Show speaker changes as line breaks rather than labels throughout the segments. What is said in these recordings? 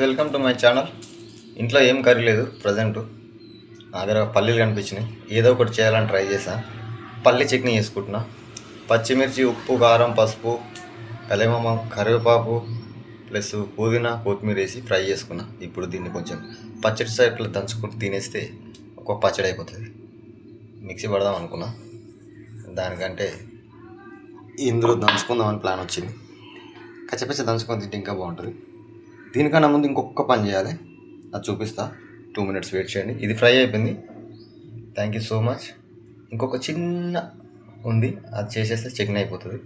Welcome to my channel. ఇంట్లో ఏం curry లేదు ప్రజెంట్. నా దగ్గర పల్లీలు కనిపించినాయి, ఏదో ఒకటి చేయాలని ట్రై చేసా. పల్లి చట్నీ చేసుకుంటున్నా. పచ్చిమిర్చి, ఉప్పు, కారం, పసుపు, కలేమమ్మ, కరివేపాకు ప్లస్ పుదీనా, కొత్తిమీర వేసి ఫ్రై చేసుకున్నా. ఇప్పుడు దీన్ని కొంచెం పచ్చడి సైడ్లో దంచుకుని తినేస్తే ఒక పచ్చడి అయిపోతుంది. మిక్సీ పడదాం అనుకున్నా, దానికంటే ఇందులో దంచుకుందామని ప్లాన్ వచ్చింది. కచ్చపచ్చ దంచుకొని తింటే ఇంకా బాగుంటుంది. దీనికన్నా ముందు ఇంకొక పని చేయాలి, అది చూపిస్తా. 2 minutes వెయిట్ చేయండి. ఇది ఫ్రై అయిపోయింది. Thank you so much. ఇంకొక చిన్న ఉంది, అది చేసేస్తే చట్నీ అయిపోతుంది.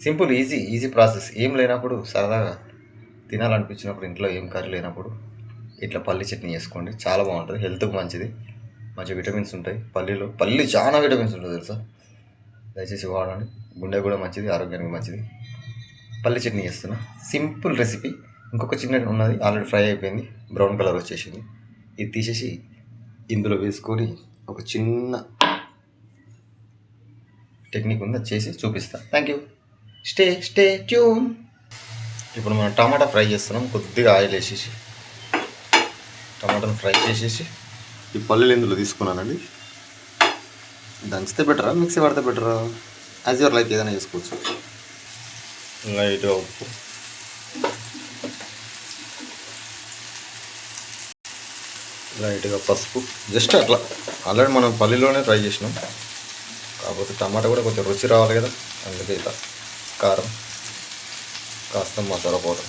Simple, easy process. ఏం లేనప్పుడు సరదాగా తినాలనిపించినప్పుడు, ఇంట్లో ఏం కర్రీ లేనప్పుడు ఇట్లా పల్లి చట్నీ చేసుకోండి. చాలా బాగుంటుంది, హెల్త్కి మంచిది, మంచి విటమిన్స్ ఉంటాయి. పల్లి చాలా విటమిన్స్ ఉంటుంది తెలుసా. దయచేసి వాడండి, గుండె కూడా మంచిది, ఆరోగ్యానికి మంచిది. పల్లి చట్నీ చేస్తున్నా, సింపుల్ రెసిపీ. ఇంకొక చిన్న ఉన్నది, ఆల్రెడీ ఫ్రై అయిపోయింది, బ్రౌన్ కలర్ వచ్చేసింది. ఇది తీసేసి ఇందులో వేసుకొని ఒక చిన్న టెక్నిక్ ఉంది, అది చేసి చూపిస్తా. Thank you. Stay tune. ఇప్పుడు మనం టమాటా ఫ్రై చేస్తున్నాం. కొద్దిగా ఆయిల్ వేసేసి టమాటాను ఫ్రై చేసేసి ఈ పల్లీలు ఇందులో తీసుకున్నానండి. దంచితే బెటరా, మిక్సీ పడితే బెటరా, యాజ్ యువర్ లైక్, ఏదైనా చేసుకోవచ్చు. లైట్గా ఉప్పు, లైట్గా పసుపు, జస్ట్ అట్లా. ఆల్రెడీ మనం పల్లీలోనే ఫ్రై చేసినాం, కాకపోతే టమాటా కూడా కొంచెం రుచి రావాలి కదా, అందుకే ఇట్లా. కారం, కాస్త మసాలా పౌడర్.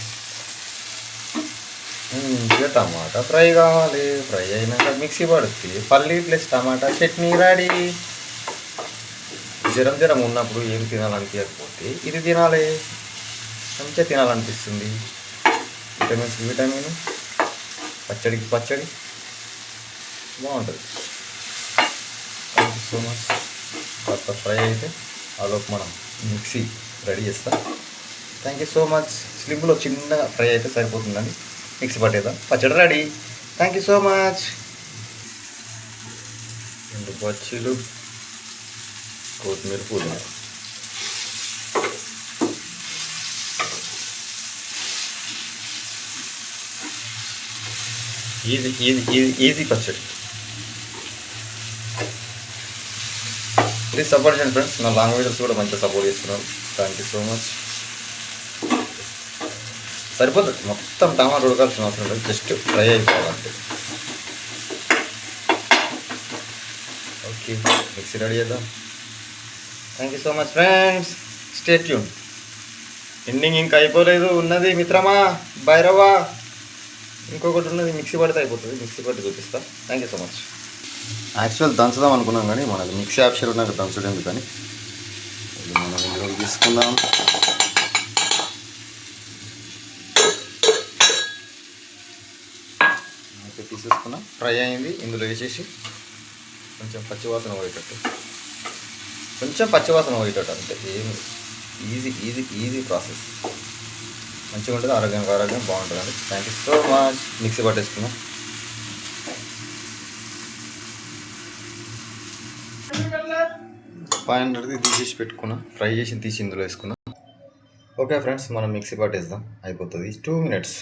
ఇంకా టమాటా ఫ్రై కావాలి. ఫ్రై అయినాక మిక్సీ పడుతుంది, పల్లీ ప్లస్ టమాటా చట్నీ రెడీ. జ్వరం ఉన్నప్పుడు ఏం తినాలనిపించకపోతే ఇది తినాలి, మంచిగా తినాలనిపిస్తుంది. విటమిన్, పచ్చడికి పచ్చడి బాగుంటుంది. Thank you so much. కాస్త ఫ్రై అయితే ఆలోపు మనం మిక్సీ రెడీ చేస్తాం. Thank you so much. స్లిమ్లో చిన్నగా ఫ్రై అయితే సరిపోతుందండి, మిక్సీ పట్టేద్దాం, పచ్చడి ready. Thank you so much. 2 పచ్చీలు, కొత్తిమీర, పుదీనా. ఈజీ పచ్చడి. ప్లీజ్ సపోర్ట్ చేయండి ఫ్రెండ్స్. నా లాంగ్ వీడియోస్ కూడా మంచిగా సపోర్ట్ చేస్తున్నారు. Thank you so much. సరిపోతుంది, మొత్తం టమాటా ఉడకాల్సిన అవసరం లేదు, జస్ట్ ఫ్రై అయిపోవాలంటే. ఓకే, మిక్సీ రెడీ చేద్దాం. Thank you so much friends. Stay tune. Ending ఇంకా అయిపోలేదు, ఉన్నది మిత్రమా, భైరవా. ఇంకొకటి ఉన్నది, మిక్సీ పడితే అయిపోతుంది. మిక్సీ పట్టి చూపిస్తా. Thank you so much. Actual దంచుదాం అనుకున్నాం, కానీ మనకు మిక్సీ ఆప్షన్ ఉన్నాక దంచడం ఎందుకని మనం ఇందులో తీసుకుందాం. అయితే తీసేసుకున్నాం, ఫ్రై అయింది. ఇందులో వేసేసి కొంచెం పచ్చివాసన పోయేటట్టు అంతే. ఏమి ఈజీ ప్రాసెస్. మంచిగా ఉంటుంది, ఆరోగ్యం బాగుంటుందండి. Thank you so much. Mixie పట్టేసుకున్నాం. ఫైనల్ది తీసేసి పెట్టుకున్నా, ఫ్రై చేసి తీసి ఇందులో వేసుకున్నా. ఓకే ఫ్రెండ్స్, మనం మిక్సీ పట్టేద్దాం, అయిపోతుంది. 2 minutes.